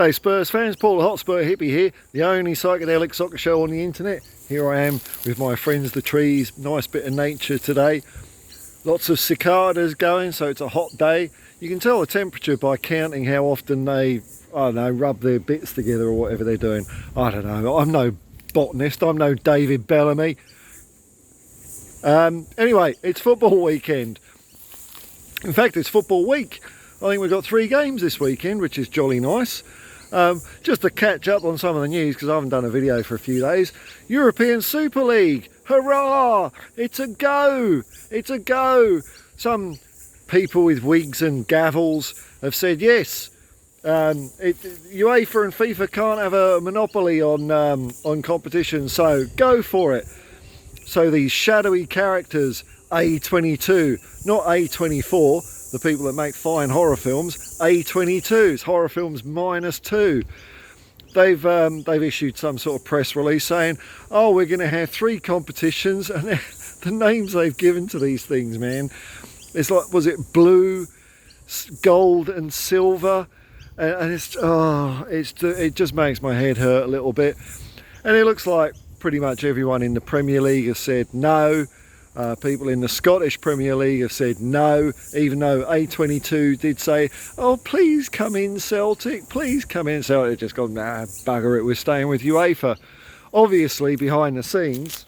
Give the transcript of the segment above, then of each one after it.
G'day Spurs fans, Paul the Hotspur Hippie here, the only psychedelic soccer show on the internet. Here I am with my friends the trees, nice bit of nature today. Lots of cicadas going, so it's a hot day. You can tell the temperature by counting how often they, I don't know, rub their bits together or whatever they're doing. I don't know, I'm no botanist, I'm no David Bellamy. Anyway, it's football weekend. In fact, it's football week. I think we've got 3 games this weekend, which is jolly nice. Just to catch up on some of the news, because I haven't done a video for a few days. European Super League, hurrah! It's a go! It's a go! Some people with wigs and gavels have said yes. UEFA and FIFA can't have a monopoly on competition, so go for it. So these shadowy characters, A22, not A24, the people that make fine horror films, A22s, horror films -2. They've issued some sort of press release saying, oh, we're going to have 3 competitions, and the names they've given to these things, man, it's like, was it blue, gold and silver, and it just makes my head hurt a little bit. And it looks like pretty much everyone in the Premier League has said no. People in the Scottish Premier League have said no, even though A22 did say, oh, please come in Celtic, please come in Celtic. Just gone, nah, bugger it, we're staying with UEFA. Obviously, behind the scenes,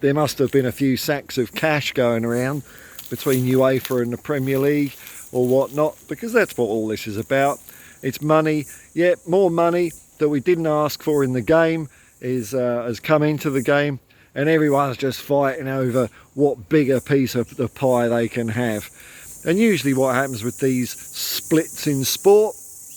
there must have been a few sacks of cash going around between UEFA and the Premier League or whatnot, because that's what all this is about. It's money. Yet more money that we didn't ask for in the game has come into the game. And everyone's just fighting over what bigger piece of the pie they can have. And usually what happens with these splits in sport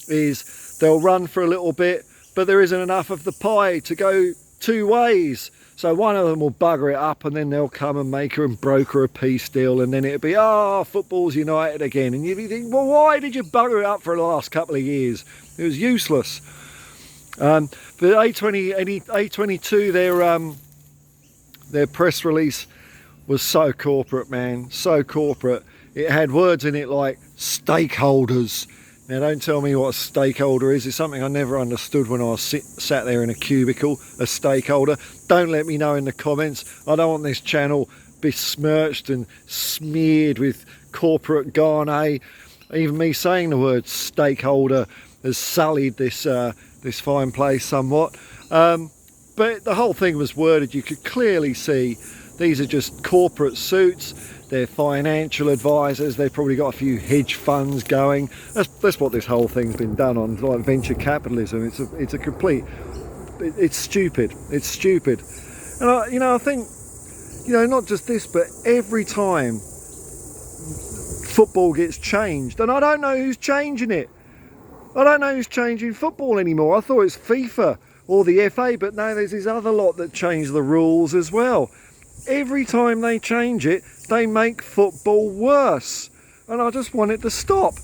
is they'll run for a little bit, but there isn't enough of the pie to go 2 ways. So one of them will bugger it up, and then they'll come and make her and broker a peace deal, and then it'll be, oh, football's united again. And you'll be thinking, well, why did you bugger it up for the last couple of years? It was useless. But A22, their press release was so corporate, man, so corporate. It had words in it like stakeholders. Now don't tell me what a stakeholder is. It's something I never understood when I was sat there in a cubicle, a stakeholder. Don't let me know in the comments. I don't want this channel besmirched and smeared with corporate garnet. Even me saying the word stakeholder has sullied this fine place somewhat. But the whole thing was worded, you could clearly see these are just corporate suits, they're financial advisors, they've probably got a few hedge funds going. That's what this whole thing's been done on, like venture capitalism. It's a complete, it's stupid, it's stupid. And I think, not just this, but every time football gets changed, and I don't know who's changing it. I don't know who's changing football anymore. I thought it's FIFA or the FA, but no, there's this other lot that change the rules as well. Every time they change it, they make football worse, and I just want it to stop.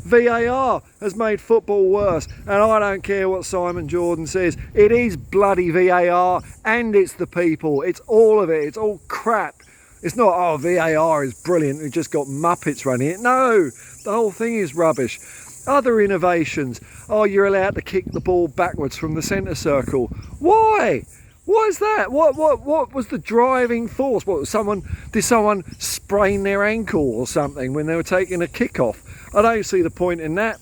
VAR has made football worse, and I don't care what Simon Jordan says. It is bloody VAR, and it's the people. It's all of it. It's all crap. It's not, oh, VAR is brilliant, we've just got Muppets running it. No, the whole thing is rubbish. Other innovations. Oh, you're allowed to kick the ball backwards from the centre circle. Why? Why is that? What was the driving force? Did someone sprain their ankle or something when they were taking a kick-off? I don't see the point in that.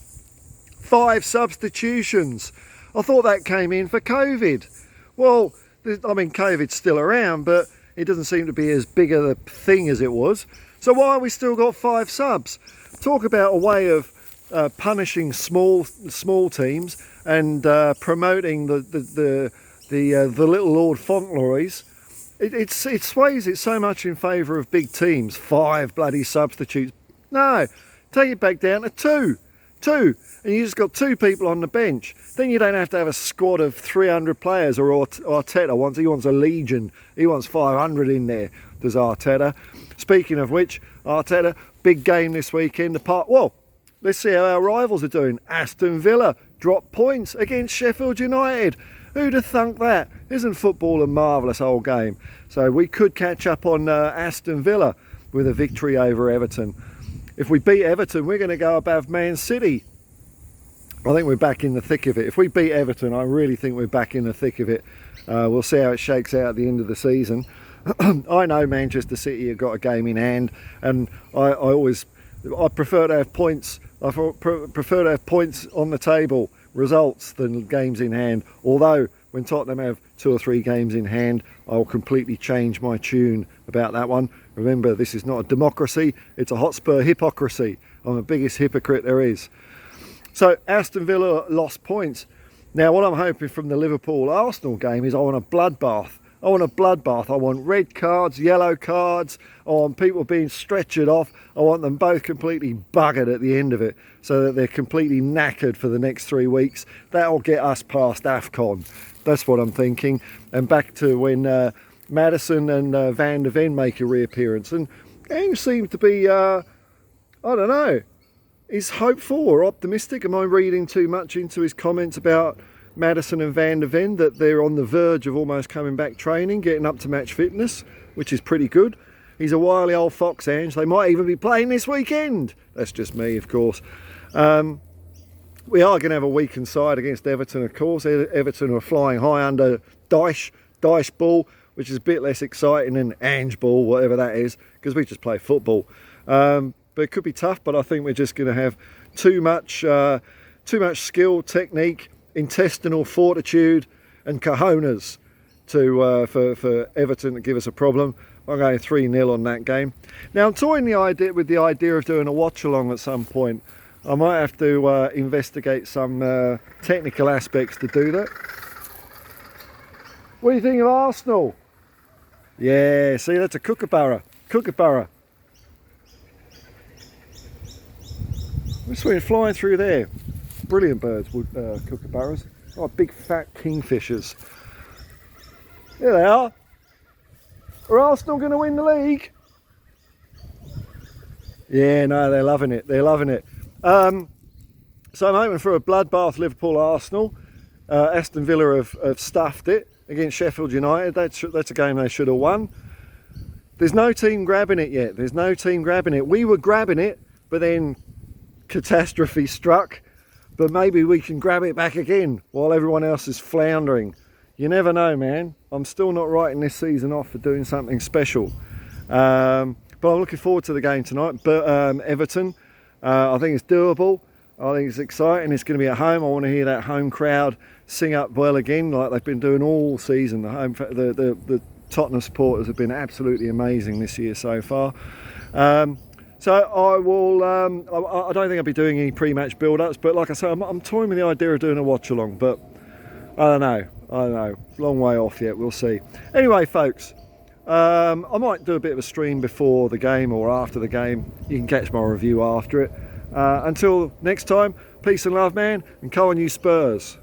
5 substitutions. I thought that came in for COVID. Well, I mean, COVID's still around, but it doesn't seem to be as big a thing as it was. So why have we still got 5 subs? Talk about a way of punishing small teams and promoting the little Lord Fauntleroys. It sways it so much in favour of big teams. 5 bloody substitutes. No, take it back down to 2, and you just got 2 people on the bench. Then you don't have to have a squad of 300 players. Or Arteta wants. He wants a legion. He wants 500 in there. Does Arteta? Speaking of which, Arteta, big game this weekend. Well, let's see how our rivals are doing. Aston Villa dropped points against Sheffield United. Who'd have thunk that? Isn't football a marvellous old game? So we could catch up on Aston Villa with a victory over Everton. If we beat Everton, we're going to go above Man City. I think we're back in the thick of it. If we beat Everton, I really think we're back in the thick of it. We'll see how it shakes out at the end of the season. I know Manchester City have got a game in hand, and I prefer to have points. I prefer to have points on the table, results, than games in hand. Although when Tottenham have 2 or 3 games in hand, I'll completely change my tune about that one. Remember, this is not a democracy; it's a Hotspur hypocrisy. I'm the biggest hypocrite there is. So Aston Villa lost points. Now, what I'm hoping from the Liverpool-Arsenal game is I want a bloodbath. I want a bloodbath. I want red cards, yellow cards. I want people being stretchered off. I want them both completely buggered at the end of it so that they're completely knackered for the next 3 weeks. That'll get us past AFCON. That's what I'm thinking. And back to when Maddison and Van de Ven make a reappearance. And Ange seems to be, I don't know, is hopeful or optimistic. Am I reading too much into his comments about Maddison and Van de Ven, that they're on the verge of almost coming back training, getting up to match fitness, which is pretty good? He's a wily old fox, Ange. They might even be playing this weekend. That's just me, of course. We are going to have a weakened side against Everton, of course. Everton are flying high under Dyche ball, which is a bit less exciting than Ange ball, whatever that is, because we just play football. But it could be tough, but I think we're just going to have too much skill, technique, intestinal fortitude and cojones for Everton to give us a problem. I'm going 3-0 on that game. Now I'm toying with the idea of doing a watch along at some point. I might have to investigate some technical aspects to do that. What do you think of Arsenal? Yeah, see, that's a kookaburra. Kookaburra. We're flying through there. Brilliant birds, kookaburras. Oh, big fat kingfishers. There they are. Are Arsenal going to win the league? Yeah, no, they're loving it. They're loving it. So I'm hoping for a bloodbath Liverpool-Arsenal. Aston Villa have stuffed it against Sheffield United. That's a game they should have won. There's no team grabbing it yet. There's no team grabbing it. We were grabbing it, but then catastrophe struck. But maybe we can grab it back again while everyone else is floundering. You never know, man. I'm still not writing this season off for doing something special. But I'm looking forward to the game tonight. But Everton, I think it's doable. I think it's exciting. It's going to be at home. I want to hear that home crowd sing up well again, like they've been doing all season. The Tottenham supporters have been absolutely amazing this year so far. So I will. I don't think I'll be doing any pre-match build-ups, but like I say, I'm toying with the idea of doing a watch-along. But I don't know. Long way off yet. We'll see. Anyway, folks, I might do a bit of a stream before the game or after the game. You can catch my review after it. Until next time, peace and love, man, and come on, you Spurs.